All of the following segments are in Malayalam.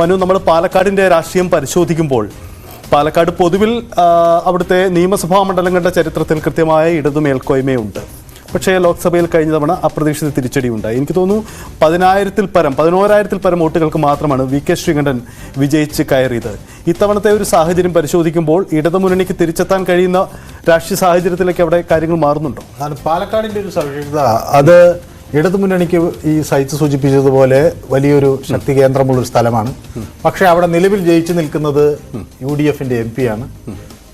മനു, നമ്മൾ പാലക്കാടിൻ്റെ രാഷ്ട്രീയം പരിശോധിക്കുമ്പോൾ പാലക്കാട് പൊതുവിൽ അവിടുത്തെ നിയമസഭാ മണ്ഡലങ്ങളുടെ ചരിത്രത്തിൽ കൃത്യമായ ഇടതു മേൽക്കോയ്മയുണ്ട്. പക്ഷേ ലോക്സഭയിൽ കഴിഞ്ഞ തവണ അപ്രതീക്ഷിത തിരിച്ചടിയുണ്ടായി. എനിക്ക് തോന്നുന്നു 11,000 പരം വോട്ടുകൾക്ക് മാത്രമാണ് വി.കെ. ശ്രീകണ്ഠൻ വിജയിച്ച് കയറിയത്. ഇത്തവണത്തെ ഒരു സാഹചര്യം പരിശോധിക്കുമ്പോൾ ഇടതുമുന്നണിക്ക് തിരിച്ചെത്താൻ കഴിയുന്ന രാഷ്ട്രീയ സാഹചര്യത്തിലേക്ക് അവിടെ കാര്യങ്ങൾ മാറുന്നുണ്ടോ? പാലക്കാടിൻ്റെ ഒരു സവിശേഷത അത് ഇടതുമുന്നണിക്ക് ഈ സൈറ്റ് സൂചിപ്പിച്ചതുപോലെ വലിയൊരു ശക്തി കേന്ദ്രമുള്ളൊരു സ്ഥലമാണ്. പക്ഷേ അവിടെ നിലവിൽ ജയിച്ചു നിൽക്കുന്നത് UDFന്റെ MP ആണ്.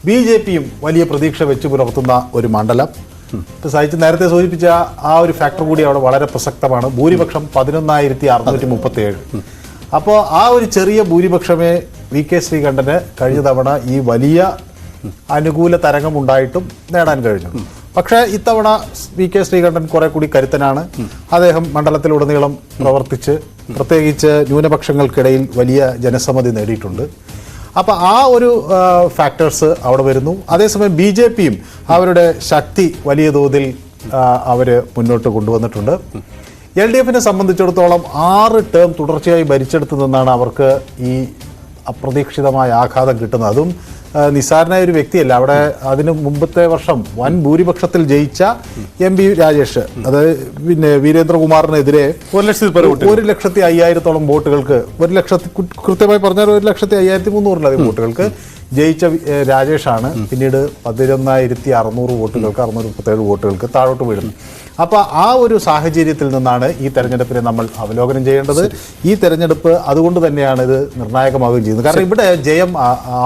BJPയും വലിയ പ്രതീക്ഷ വെച്ച് പുലർത്തുന്ന ഒരു മണ്ഡലം. സൈറ്റ് നേരത്തെ സൂചിപ്പിച്ച ആ ഒരു ഫാക്ടർ കൂടി അവിടെ വളരെ പ്രസക്തമാണ്. ഭൂരിപക്ഷം 11,637. അപ്പോൾ ആ ഒരു ചെറിയ ഭൂരിപക്ഷമേ വി.കെ. ശ്രീകണ്ഠന് കഴിഞ്ഞ തവണ ഈ വലിയ അനുകൂല തരംഗമുണ്ടായിട്ടും നേടാൻ കഴിഞ്ഞു. പക്ഷേ ഇത്തവണ വി.കെ. ശ്രീകണ്ഠൻ കുറെ കൂടി കരുത്തനാണ്. അദ്ദേഹം മണ്ഡലത്തിലുടനീളം പ്രവർത്തിച്ച് പ്രത്യേകിച്ച് ന്യൂനപക്ഷങ്ങൾക്കിടയിൽ വലിയ ജനസമ്മതി നേടിയിട്ടുണ്ട്. അപ്പോൾ ആ ഒരു ഫാക്ടേഴ്സ് അവിടെ വരുന്നു. അതേസമയം BJPയും അവരുടെ ശക്തി വലിയ തോതിൽ അവർ മുന്നോട്ട് കൊണ്ടുവന്നിട്ടുണ്ട്. LDFനെ സംബന്ധിച്ചിടത്തോളം 6 ടേം തുടർച്ചയായി ഭരിച്ചെടുത്തു നിന്നാണ് അവർക്ക് ഈ അപ്രതീക്ഷിതമായ ആഘാതം കിട്ടുന്നത്. അതും നിസ്സാരനായ ഒരു വ്യക്തിയല്ല. അവിടെ അതിന് മുമ്പത്തെ വർഷം വൻ ഭൂരിപക്ഷത്തിൽ ജയിച്ച MP രാജേഷ്, അതായത് പിന്നെ വീരേന്ദ്രകുമാറിനെതിരെ 1,05,000 വോട്ടുകൾക്ക്, കൃത്യമായി പറഞ്ഞാൽ 1,05,300 വോട്ടുകൾക്ക് ജയിച്ച രാജേഷാണ് പിന്നീട് 11,600 വോട്ടുകൾക്ക് 637 വോട്ടുകൾക്ക് താഴോട്ട് വീഴുന്നത്. അപ്പോൾ ആ ഒരു സാഹചര്യത്തിൽ നിന്നാണ് ഈ തെരഞ്ഞെടുപ്പിനെ നമ്മൾ അവലോകനം ചെയ്യേണ്ടത്. ഈ തെരഞ്ഞെടുപ്പ് അതുകൊണ്ട് തന്നെയാണ് ഇത് നിർണായകമാവുകയും ചെയ്യുന്നത്. കാരണം ഇവിടെ ജയം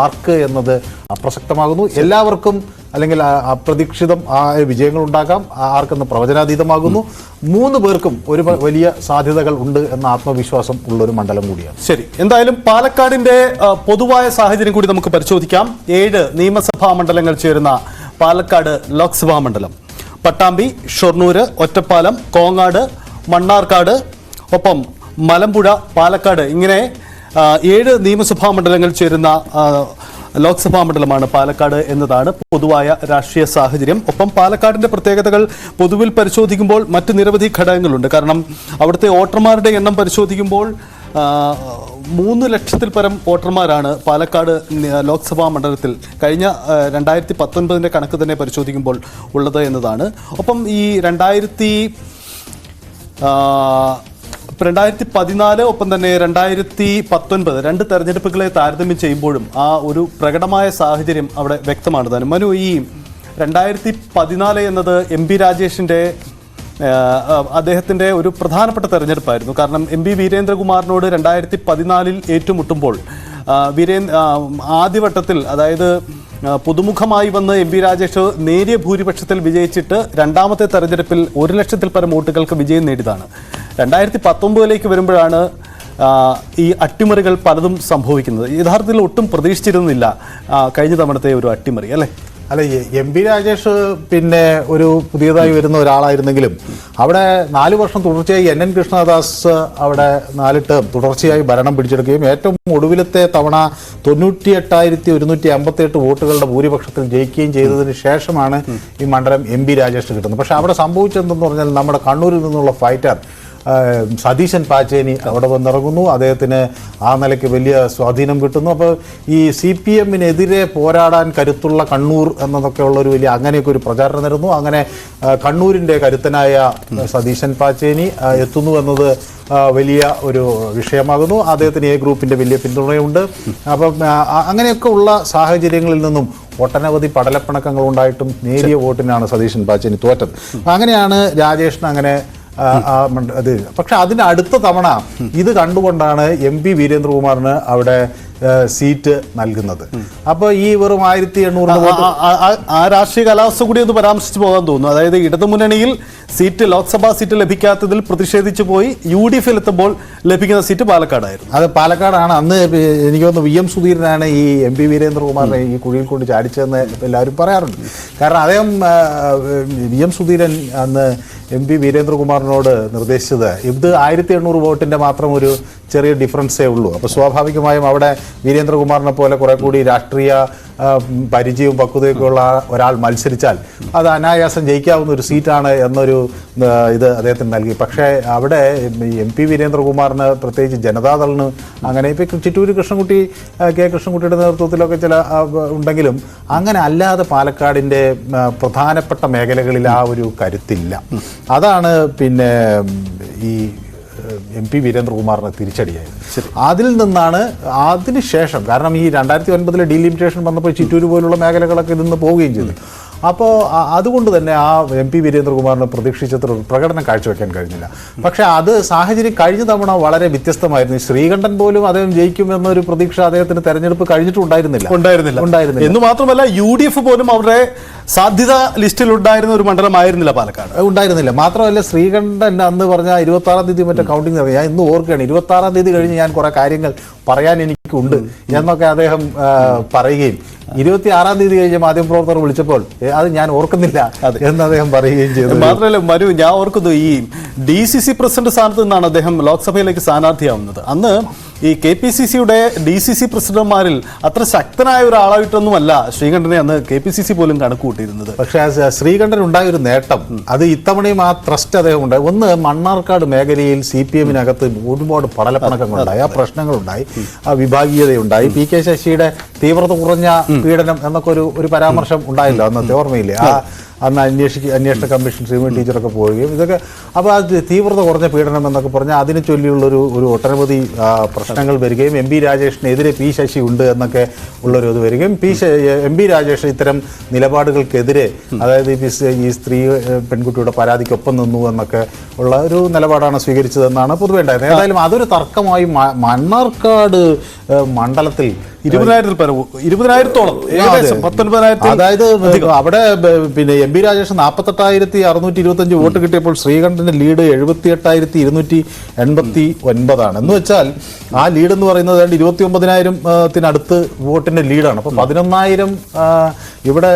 ആർക്ക് എന്നത് അപ്രസക്തമാകുന്നു. എല്ലാവർക്കും അല്ലെങ്കിൽ അപ്രതീക്ഷിതം വിജയങ്ങൾ ഉണ്ടാകാം, ആർക്കെന്ന് പ്രവചനാതീതമാകുന്നു. 3 പേർക്കും ഒരു വലിയ സാധ്യതകൾ ഉണ്ട് എന്ന ആത്മവിശ്വാസം ഉള്ളൊരു മണ്ഡലം കൂടിയാണ്. ശരി, എന്തായാലും പാലക്കാടിന്റെ പൊതുവായ സാഹചര്യം കൂടി നമുക്ക് പരിശോധിക്കാം. 7 നിയമസഭാ മണ്ഡലങ്ങൾ ചേരുന്ന പാലക്കാട് ലോക്സഭാ മണ്ഡലം. പട്ടാമ്പി, ഷൊർണൂർ, ഒറ്റപ്പാലം, കോങ്ങാട്, മണ്ണാർക്കാട്, ഒപ്പം മലമ്പുഴ, പാലക്കാട്, ഇങ്ങനെ 7 നിയമസഭാ മണ്ഡലങ്ങൾ ചേരുന്ന ലോക്സഭാ മണ്ഡലമാണ് പാലക്കാട് എന്നതാണ് പൊതുവായ രാഷ്ട്രീയ സാഹചര്യം. ഒപ്പം പാലക്കാടിൻ്റെ പ്രത്യേകതകൾ പൊതുവിൽ പരിശോധിക്കുമ്പോൾ മറ്റ് നിരവധി ഘടകങ്ങളുണ്ട്. കാരണം അവിടുത്തെ വോട്ടർമാരുടെ എണ്ണം പരിശോധിക്കുമ്പോൾ 3 ലക്ഷത്തിൽ പരം വോട്ടർമാരാണ് പാലക്കാട് ലോക്സഭാ മണ്ഡലത്തിൽ കഴിഞ്ഞ 2019 കണക്ക് തന്നെ പരിശോധിക്കുമ്പോൾ ഉള്ളത് എന്നതാണ്. ഒപ്പം ഈ 2014 ഒപ്പം തന്നെ 2019 2 തെരഞ്ഞെടുപ്പുകളെ താരതമ്യം ചെയ്യുമ്പോഴും ആ ഒരു പ്രകടമായ സാഹചര്യം അവിടെ വ്യക്തമാണ് താനും. മനു, ഈ 2014 എന്നത് MP രാജേഷിൻ്റെ അദ്ദേഹത്തിൻ്റെ ഒരു പ്രധാനപ്പെട്ട തെരഞ്ഞെടുപ്പായിരുന്നു. കാരണം MP വീരേന്ദ്രകുമാറിനോട് 2014 ഏറ്റുമുട്ടുമ്പോൾ ആദ്യവട്ടത്തിൽ, അതായത് പുതുമുഖമായി വന്ന് MP രാജേഷ് നേരിയ ഭൂരിപക്ഷത്തിൽ വിജയിച്ചിട്ട് രണ്ടാമത്തെ തെരഞ്ഞെടുപ്പിൽ 1 ലക്ഷത്തിൽ പരം വോട്ടുകൾക്ക് വിജയം നേടിയതാണ്. 2019 വരുമ്പോഴാണ് ഈ അട്ടിമറികൾ പലതും സംഭവിക്കുന്നത്. യഥാർത്ഥത്തിൽ ഒട്ടും പ്രതീക്ഷിച്ചിരുന്നില്ല കഴിഞ്ഞ തവണത്തെ ഒരു അട്ടിമറി, അല്ലേ? അല്ല, MP രാജേഷ് പിന്നെ ഒരു പുതിയതായി വരുന്ന ഒരാളായിരുന്നെങ്കിലും അവിടെ 4 വർഷം തുടർച്ചയായി NN കൃഷ്ണദാസ് അവിടെ 4 ടേം തുടർച്ചയായി ഭരണം പിടിച്ചെടുക്കുകയും ഏറ്റവും ഒടുവിലത്തെ തവണ 98,158 വോട്ടുകളുടെ ഭൂരിപക്ഷത്തിൽ ജയിക്കുകയും ചെയ്തതിന് ശേഷമാണ് ഈ മണ്ഡലം MP രാജേഷ് കിട്ടുന്നത്. പക്ഷെ അവിടെ സംഭവിച്ചതെന്ന് പറഞ്ഞാൽ നമ്മുടെ കണ്ണൂരിൽ നിന്നുള്ള ഫൈറ്റർ സതീശൻ പാച്ചേനി അവിടെ വന്നിറങ്ങുന്നു. അദ്ദേഹത്തിന് ആ നിലയ്ക്ക് വലിയ സ്വാധീനം കിട്ടുന്നു. അപ്പോൾ ഈ CPMനെതിരെ പോരാടാൻ കരുത്തുള്ള കണ്ണൂർ എന്നതൊക്കെയുള്ള ഒരു വലിയ അങ്ങനെയൊക്കെ ഒരു പ്രചാരണം നടന്നു. അങ്ങനെ കണ്ണൂരിൻ്റെ കരുത്തനായ സതീശൻ പാച്ചേനി എത്തുന്നു എന്നത് വലിയ ഒരു വിഷയമാകുന്നു. അദ്ദേഹത്തിന് A ഗ്രൂപ്പിൻ്റെ വലിയ പിന്തുണയുണ്ട്. അപ്പം അങ്ങനെയൊക്കെ ഉള്ള സാഹചര്യങ്ങളിൽ നിന്നും ഒട്ടനവധി പടലപ്പിണക്കങ്ങൾ ഉണ്ടായിട്ടും നേരിയ വോട്ടിനാണ് സതീശൻ പാച്ചേനി തോറ്റത്. അങ്ങനെയാണ് രാജേഷിന് അങ്ങനെ അത്. പക്ഷെ അതിന് അടുത്ത തവണ ഇത് കണ്ടുകൊണ്ടാണ് MP വീരേന്ദ്രകുമാറിന് അവിടെ സീറ്റ് നൽകുന്നത്. അപ്പോൾ ഈ വെറും 1,800 ആ രാഷ്ട്രീയ കാലാവസ്ഥ കൂടി ഒന്ന് പരാമർശിച്ചു പോകാൻ തോന്നുന്നു. അതായത് ഇടതുമുന്നണിയിൽ ലോക്സഭാ സീറ്റ് ലഭിക്കാത്തതിൽ പ്രതിഷേധിച്ചു പോയി UDFിൽ എത്തുമ്പോൾ ലഭിക്കുന്ന സീറ്റ് പാലക്കാടായിരുന്നു. അത് പാലക്കാടാണ്. അന്ന് എനിക്ക് തോന്നുന്നു VM സുധീരനാണ് ഈ MP വീരേന്ദ്രകുമാറിനെ ഈ കുഴിയിൽ കൊണ്ട് ചാടിച്ചതെന്ന് എല്ലാവരും പറയാറുണ്ട്. കാരണം അദ്ദേഹം VM സുധീരൻ അന്ന് MP വീരേന്ദ്രകുമാറിനോട് നിർദ്ദേശിച്ചത് ഇത് 1,800 വോട്ടിൻ്റെ മാത്രം ഒരു ചെറിയ ഡിഫറൻസേ ഉള്ളൂ. അപ്പോൾ സ്വാഭാവികമായും അവിടെ വീരേന്ദ്രകുമാറിനെ പോലെ കുറെ കൂടി രാഷ്ട്രീയ പരിചയവും പക്വതയൊക്കെ ഉള്ള ഒരാൾ മത്സരിച്ചാൽ അത് അനായാസം ജയിക്കാവുന്ന ഒരു സീറ്റാണ് എന്നൊരു ഇത് അദ്ദേഹത്തിന് നൽകി. പക്ഷേ അവിടെ MP വീരേന്ദ്രകുമാറിന് പ്രത്യേകിച്ച് ജനതാദളിന് അങ്ങനെ ഇപ്പം ചിറ്റൂർ കൃഷ്ണൻകുട്ടി കെ കൃഷ്ണൻകുട്ടിയുടെ നേതൃത്വത്തിലൊക്കെ ചില ഉണ്ടെങ്കിലും അങ്ങനെ അല്ലാതെ പാലക്കാടിൻ്റെ പ്രധാനപ്പെട്ട മേഖലകളിൽ ആ ഒരു കരുത്തില്ല. അതാണ് പിന്നെ ഈ MP വീരേന്ദ്രകുമാറിന് തിരിച്ചടിയായത്. അതിൽ നിന്നാണ് അതിനുശേഷം, കാരണം ഈ 2009 ഡീലിമിറ്റേഷൻ വന്നപ്പോൾ ചിറ്റൂർ പോലുള്ള മേഖലകളൊക്കെ ഇതിന്ന് പോവുകയും ചെയ്തു. അപ്പോൾ അതുകൊണ്ട് തന്നെ ആ MP വീരേന്ദ്രകുമാറിന് പ്രതീക്ഷിച്ചത്ര പ്രകടനം കാഴ്ചവെക്കാൻ കഴിഞ്ഞില്ല. പക്ഷേ അത് സാഹചര്യം കഴിഞ്ഞ തവണ വളരെ വ്യത്യസ്തമായിരുന്നു. ശ്രീകണ്ഠൻ പോലും അദ്ദേഹം ജയിക്കുമെന്നൊരു പ്രതീക്ഷ അദ്ദേഹത്തിന് തെരഞ്ഞെടുപ്പ് കഴിഞ്ഞിട്ടുണ്ടായിരുന്നില്ല. എന്ന് മാത്രമല്ല UDF പോലും അവരുടെ സാധ്യത ലിസ്റ്റിൽ ഉണ്ടായിരുന്ന ഒരു മണ്ഡലമായിരുന്നില്ല പാലക്കാട്. ഉണ്ടായിരുന്നില്ല. മാത്രമല്ല ശ്രീകണ്ഠൻ അന്ന് പറഞ്ഞ 26-ാം തീയതി മറ്റേ കൗണ്ടിങ് ഞാൻ ഇന്ന് ഓർക്കുകയാണ്. 26-ാം തീയതി കഴിഞ്ഞ് ഞാൻ കുറെ കാര്യങ്ങൾ പറയാൻ എനിക്കുണ്ട് എന്നൊക്കെ അദ്ദേഹം പറയുകയും 26-ാം തീയതി കഴിഞ്ഞ മാധ്യമപ്രവർത്തകർ വിളിച്ചപ്പോൾ അത് ഞാൻ ഓർക്കുന്നില്ല എന്ന് അദ്ദേഹം പറയുകയും ചെയ്തു. മാത്രമല്ല മനു, ഞാൻ ഓർക്കുന്നു ഈ DCC പ്രസിഡന്റ് സ്ഥാനത്ത് നിന്നാണ് അദ്ദേഹം ലോക്സഭയിലേക്ക് സ്ഥാനാർത്ഥിയാവുന്നത്. അന്ന് ഈ KPCCയുടെ DCC പ്രസിഡന്റുമാരിൽ അത്ര ശക്തനായ ഒരാളായിട്ടൊന്നുമല്ല ശ്രീകണ്ഠനെ അന്ന് KPCC പോലും കണക്ക് കൂട്ടിയിരുന്നത്. പക്ഷേ ശ്രീകണ്ഠൻ ഉണ്ടായൊരു നേട്ടം, അത് ഇത്തവണയും ആ ട്രസ്റ്റ് അദ്ദേഹം ഉണ്ടായി. ഒന്ന്, മണ്ണാർക്കാട് മേഖലയിൽ CPM-നകത്ത് ഒരുപാട് പടലപ്പിണക്കങ്ങളുണ്ടായി, ആ പ്രശ്നങ്ങളുണ്ടായി, ആ വിഭാഗീയതയുണ്ടായി. PK ശശിയുടെ തീവ്രത കുറഞ്ഞ പീഡനം എന്നൊക്കെ ഒരു പരാമർശം ഉണ്ടായില്ല, അന്നത്തെ ഓർമ്മയില്ലേ? അന്ന് അന്വേഷണ കമ്മീഷൻ ശ്രീമതി ടീച്ചറൊക്കെ പോവുകയും ഇതൊക്കെ. അപ്പോൾ അത് തീവ്രത കുറഞ്ഞ പീഡനം എന്നൊക്കെ പറഞ്ഞാൽ അതിനെ ചൊല്ലിയുള്ളൊരു ഒട്ടനവധി പ്രശ്നങ്ങൾ വരികയും MP രാജേഷിനെതിരെ P ശശി ഉണ്ട് എന്നൊക്കെ ഉള്ളൊരു ഇത് വരികയും MP രാജേഷ് ഇത്തരം നിലപാടുകൾക്കെതിരെ, അതായത് ഈ സ്ത്രീ പെൺകുട്ടിയുടെ പരാതിക്കൊപ്പം നിന്നു എന്നൊക്കെ ഉള്ള ഒരു നിലപാടാണ് സ്വീകരിച്ചതെന്നാണ് പൊതുവെ ഉണ്ടായത്. ഏതായാലും അതൊരു തർക്കമായി മണ്ണാർക്കാട് മണ്ഡലത്തിൽ 20,000-ഓളം, അതായത് അവിടെ പിന്നെ MP രാജേഷ് 48,625 വോട്ട് കിട്ടിയപ്പോൾ ശ്രീകണ്ഠന്റെ ലീഡ് 78,289 എന്ന് വെച്ചാൽ ആ ലീഡ് എന്ന് പറയുന്നത് 29,000-ത്തിനടുത്ത് വോട്ടിന്റെ ലീഡാണ്. അപ്പോൾ 11,000 ഇവിടെ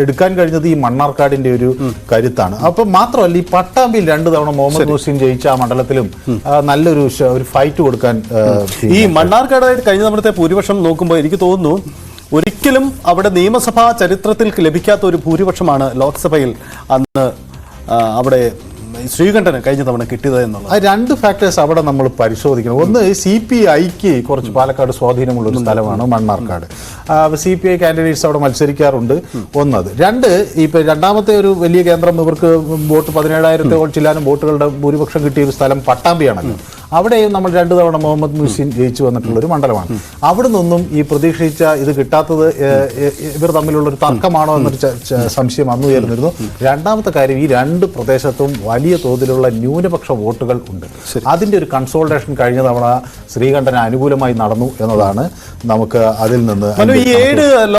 എടുക്കാൻ കഴിഞ്ഞത് ഈ മണ്ണാർക്കാടിന്റെ ഒരു കരുത്താണ്. അപ്പം മാത്രമല്ല ഈ പട്ടാമ്പിയിൽ 2 തവണ മുഹമ്മദ് മുഹ്സിൻ ജയിച്ച ആ മണ്ഡലത്തിലും നല്ലൊരു ഫൈറ്റ് കൊടുക്കാൻ ഈ മണ്ണാർക്കാട് കഴിഞ്ഞ തവണത്തെ ഭൂരിപക്ഷം നോക്കുമ്പോൾ എനിക്ക് തോന്നുന്നു ഒരിക്കലും അവിടെ നിയമസഭാ ചരിത്രത്തിൽ ലഭിക്കാത്ത ഒരു ഭൂരിപക്ഷമാണ് ലോക്സഭയിൽ അന്ന് അവിടെ ശ്രീകണ്ഠന് കഴിഞ്ഞ തവണ കിട്ടിയത് എന്നുള്ളത്. 2 ഫാക്ടേഴ്സ് അവിടെ നമ്മൾ പരിശോധിക്കണം. ഒന്ന്, CPIക്ക് കുറച്ച് പാലക്കാട് സ്വാധീനമുള്ള ഒരു സ്ഥലമാണ് മണ്ണാർക്കാട്. CPI കാൻഡിഡേറ്റ്സ് അവിടെ മത്സരിക്കാറുണ്ട്, ഒന്നത്. 2, ഇപ്പം രണ്ടാമത്തെ ഒരു വലിയ കേന്ദ്രം, ഇവർക്ക് വോട്ട് 17,000 ചില്ലാനും വോട്ടുകളുടെ ഭൂരിപക്ഷം കിട്ടിയ ഒരു സ്ഥലം പട്ടാമ്പിയാണല്ലോ. അവിടെയും നമ്മൾ 2 തവണ മുഹമ്മദ് മുഹ്സിൻ ജയിച്ചു വന്നിട്ടുള്ളൊരു മണ്ഡലമാണ്. അവിടെ നിന്നും ഈ പ്രതീക്ഷിച്ച ഇത് കിട്ടാത്തത് ഇവർ തമ്മിലുള്ളൊരു തർക്കമാണോ എന്നൊരു സംശയം അന്ന് ഉയർന്നിരുന്നു. രണ്ടാമത്തെ കാര്യം, ഈ 2 പ്രദേശത്തും വലിയ തോതിലുള്ള ന്യൂനപക്ഷ വോട്ടുകൾ ഉണ്ട്. അതിൻ്റെ ഒരു കൺസോൾട്ടേഷൻ കഴിഞ്ഞ തവണ ശ്രീകണ്ഠന് അനുകൂലമായി നടന്നു എന്നതാണ് നമുക്ക് അതിൽ നിന്ന്